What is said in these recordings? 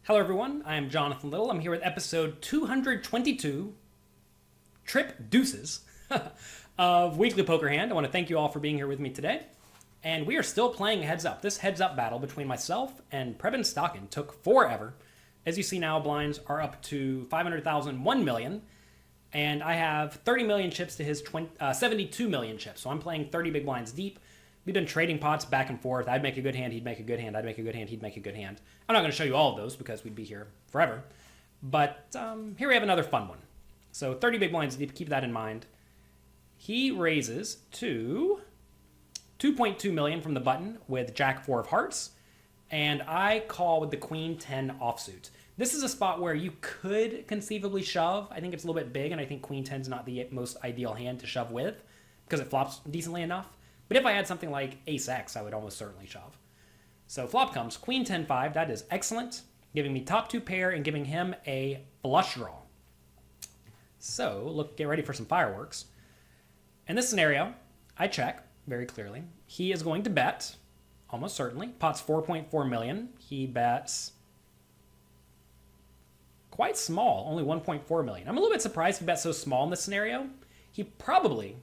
Hello everyone, I am Jonathan Little. I'm here with episode 222, Trip Deuces, of Weekly Poker Hand. I want to thank you all for being here with me today. And we are still playing Heads Up. This Heads Up battle between myself and Preben Stocken took forever. As you see now, blinds are up to 500,000, 1 million. And I have 30 million chips to his 72 million chips. So I'm playing 30 big blinds deep. We've been trading pots back and forth. I'd make a good hand, he'd make a good hand, I'd make a good hand, he'd make a good hand. I'm not going to show you all of those because we'd be here forever. But here we have another fun one. So 30 big blinds deep, keep that in mind. He raises to 2.2 million from the button with Jack 4 of hearts. And I call with the Queen 10 offsuit. This is a spot where you could conceivably shove. I think it's a little bit big, and I think Queen 10 is not the most ideal hand to shove with because it flops decently enough. But if I had something like Ace X, I would almost certainly shove. So flop comes Queen 10-5. That is excellent, giving me top two pair and giving him a flush draw. So get ready for some fireworks. In this scenario, I check very clearly. He is going to bet, almost certainly. Pot's 4.4 million. He bets quite small, only 1.4 million. I'm a little bit surprised he bets so small in this scenario. He probably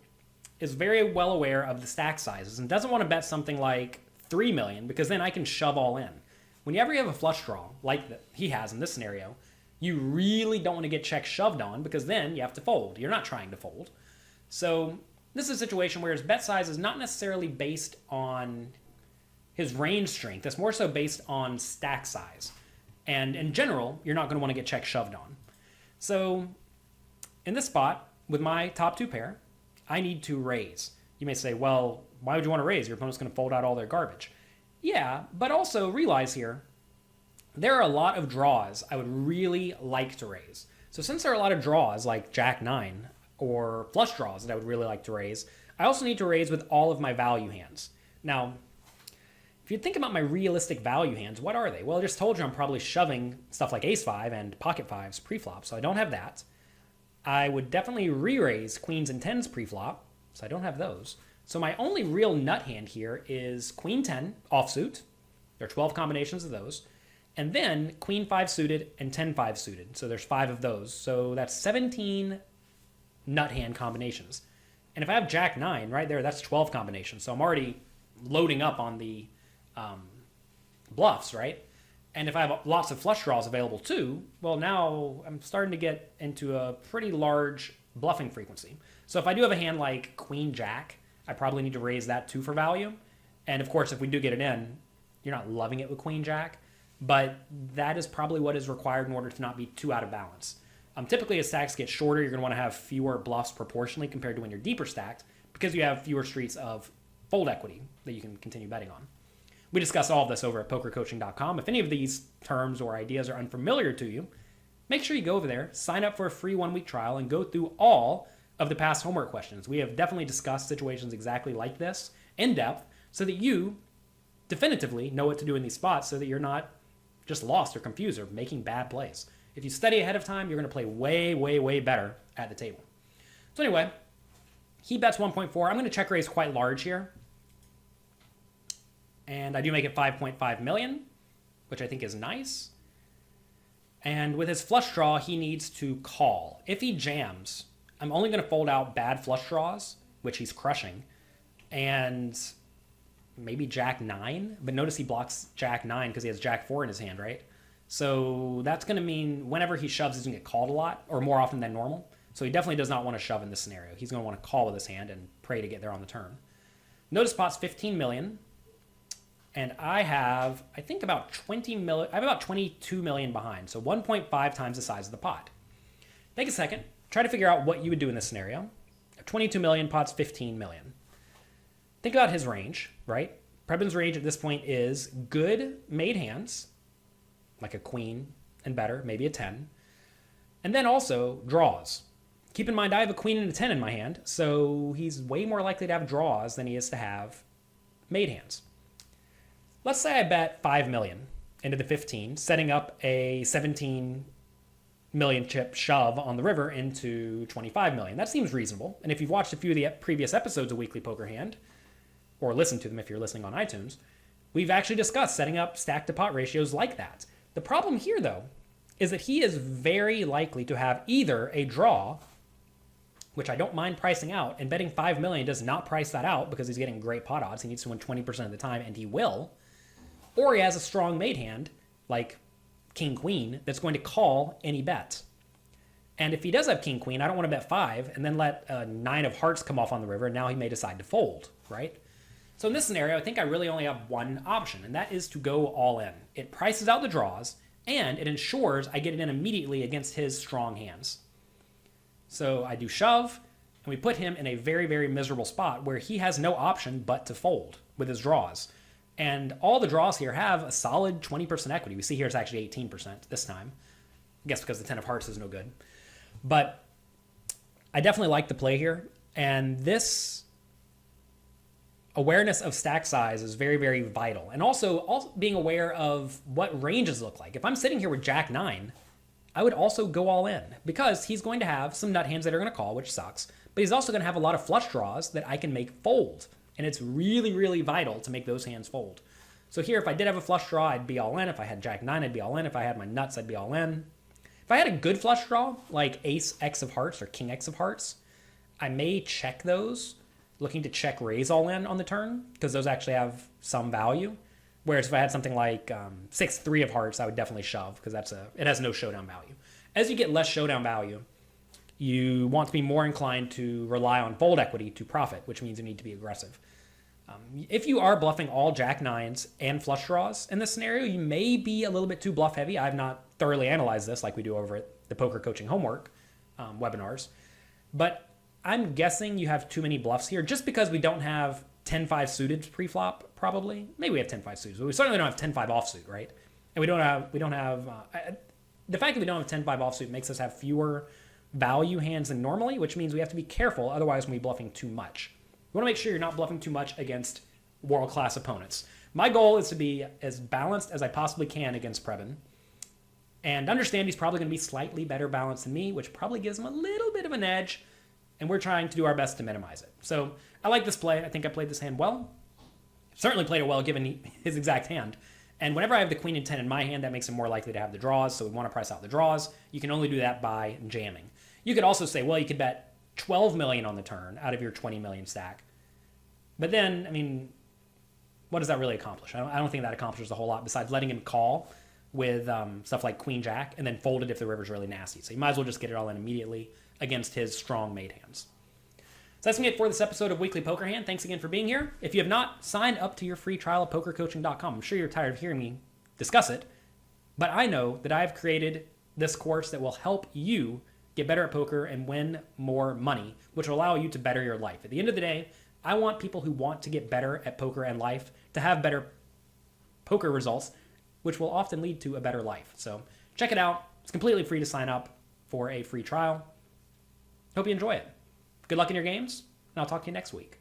is very well aware of the stack sizes and doesn't want to bet something like 3 million because then I can shove all in. Whenever you have a flush draw like he has in this scenario, you really don't want to get check shoved on because then you have to fold. You're not trying to fold. So this is a situation where his bet size is not necessarily based on his range strength. It's more so based on stack size. And in general, you're not going to want to get check shoved on. So in this spot, with my top two pair, I need to raise. You may say, well, why would you want to raise? Your opponent's going to fold out all their garbage. Yeah, but also realize here, there are a lot of draws I would really like to raise. So since there are a lot of draws like Jack 9 or flush draws that I would really like to raise, I also need to raise with all of my value hands. Now, if you think about my realistic value hands, what are they? Well, I just told you I'm probably shoving stuff like Ace 5 and Pocket 5s pre-flop, so I don't have that. I would definitely re-raise Queens and 10s pre-flop, so I don't have those. So my only real nut hand here is Queen 10 offsuit. There are 12 combinations of those. And then Queen 5 suited and 10 5 suited. So there's 5 of those. So that's 17 nut hand combinations. And if I have Jack 9 right there, that's 12 combinations. So I'm already loading up on the bluffs, right? And if I have lots of flush draws available too, well, now I'm starting to get into a pretty large bluffing frequency. So if I do have a hand like Queen Jack, I probably need to raise that too for value. And of course, if we do get it in, you're not loving it with Queen Jack, but that is probably what is required in order to not be too out of balance. Typically, as stacks get shorter, you're going to want to have fewer bluffs proportionally compared to when you're deeper stacked because you have fewer streets of fold equity that you can continue betting on. We discuss all of this over at pokercoaching.com. If any of these terms or ideas are unfamiliar to you, make sure you go over there, sign up for a free 1-week trial, and go through all of the past homework questions. We have definitely discussed situations exactly like this in depth so that you definitively know what to do in these spots so that you're not just lost or confused or making bad plays. If you study ahead of time, you're going to play way, way, way better at the table. So anyway, he bets 1.4. I'm going to check raise quite large here. And I do make it 5.5 million, which I think is nice. And with his flush draw, he needs to call. If he jams, I'm only going to fold out bad flush draws, which he's crushing, and maybe Jack 9. But notice he blocks Jack 9 because he has Jack 4 in his hand, right? So that's going to mean whenever he shoves, he's going to get called a lot, or more often than normal. So he definitely does not want to shove in this scenario. He's going to want to call with his hand and pray to get there on the turn. Notice pot's 15 million. And I have, I think about 20 million, I have about 22 million behind. So 1.5 times the size of the pot. Take a second, try to figure out what you would do in this scenario. 22 million, pot's 15 million. Think about his range, right? Preben's range at this point is good made hands, like a queen and better, maybe a 10. And then also draws. Keep in mind, I have a queen and a 10 in my hand, so he's way more likely to have draws than he is to have made hands. Let's say I bet 5 million into the 15, setting up a 17 million chip shove on the river into 25 million. That seems reasonable. And if you've watched a few of the previous episodes of Weekly Poker Hand, or listened to them if you're listening on iTunes, we've actually discussed setting up stack to pot ratios like that. The problem here, though, is that he is very likely to have either a draw, which I don't mind pricing out, and betting 5 million does not price that out because he's getting great pot odds. He needs to win 20% of the time, and he will. Or he has a strong made hand, like King Queen, that's going to call any bet. And if he does have King Queen, I don't want to bet 5 and then let a 9 of hearts come off on the river, and now he may decide to fold, right? So in this scenario, I think I really only have one option, and that is to go all in. It prices out the draws, and it ensures I get it in immediately against his strong hands. So I do shove, and we put him in a very, very miserable spot where he has no option but to fold with his draws. And all the draws here have a solid 20% equity. We see here it's actually 18% this time. I guess because the 10 of hearts is no good. But I definitely like the play here. And this awareness of stack size is very, very vital. And also being aware of what ranges look like. If I'm sitting here with Jack 9, I would also go all in because he's going to have some nut hands that are going to call, which sucks. But he's also going to have a lot of flush draws that I can make fold. And it's really, really vital to make those hands fold. So here, if I did have a flush draw, I'd be all in. If I had Jack 9, I'd be all in. If I had my nuts, I'd be all in. If I had a good flush draw, like Ace X of hearts or King X of hearts, I may check those, looking to check raise all in on the turn, because those actually have some value. Whereas if I had something like 6-3 of hearts, I would definitely shove, because it has no showdown value. As you get less showdown value, you want to be more inclined to rely on fold equity to profit, which means you need to be aggressive. If you are bluffing all Jack 9s and flush draws in this scenario, you may be a little bit too bluff heavy. I've not thoroughly analyzed this like we do over at the Poker Coaching Homework webinars. But I'm guessing you have too many bluffs here just because we don't have 10-5 suited pre-flop, probably. Maybe we have 10-5 suited, but we certainly don't have 10-5 offsuit, right? And we don't have the fact that we don't have 10-5 offsuit makes us have fewer value hands than normally, which means we have to be careful. Otherwise, we'll be bluffing too much. You want to make sure you're not bluffing too much against world-class opponents. My goal is to be as balanced as I possibly can against Preben, and understand he's probably going to be slightly better balanced than me, which probably gives him a little bit of an edge, and we're trying to do our best to minimize it. So I like this play. I think I played this hand well. Certainly played it well given his exact hand. And whenever I have the queen and 10 in my hand, that makes him more likely to have the draws, so we want to price out the draws. You can only do that by jamming. You could also say, well, you could bet 12 million on the turn out of your 20 million stack. But then, I mean, what does that really accomplish? I don't think that accomplishes a whole lot besides letting him call with stuff like Queen Jack and then fold it if the river's really nasty. So you might as well just get it all in immediately against his strong made hands. So that's going to be it for this episode of Weekly Poker Hand. Thanks again for being here. If you have not, sign up to your free trial at pokercoaching.com. I'm sure you're tired of hearing me discuss it, but I know that I've created this course that will help you get better at poker and win more money, which will allow you to better your life. At the end of the day, I want people who want to get better at poker and life to have better poker results, which will often lead to a better life. So check it out. It's completely free to sign up for a free trial. Hope you enjoy it. Good luck in your games, and I'll talk to you next week.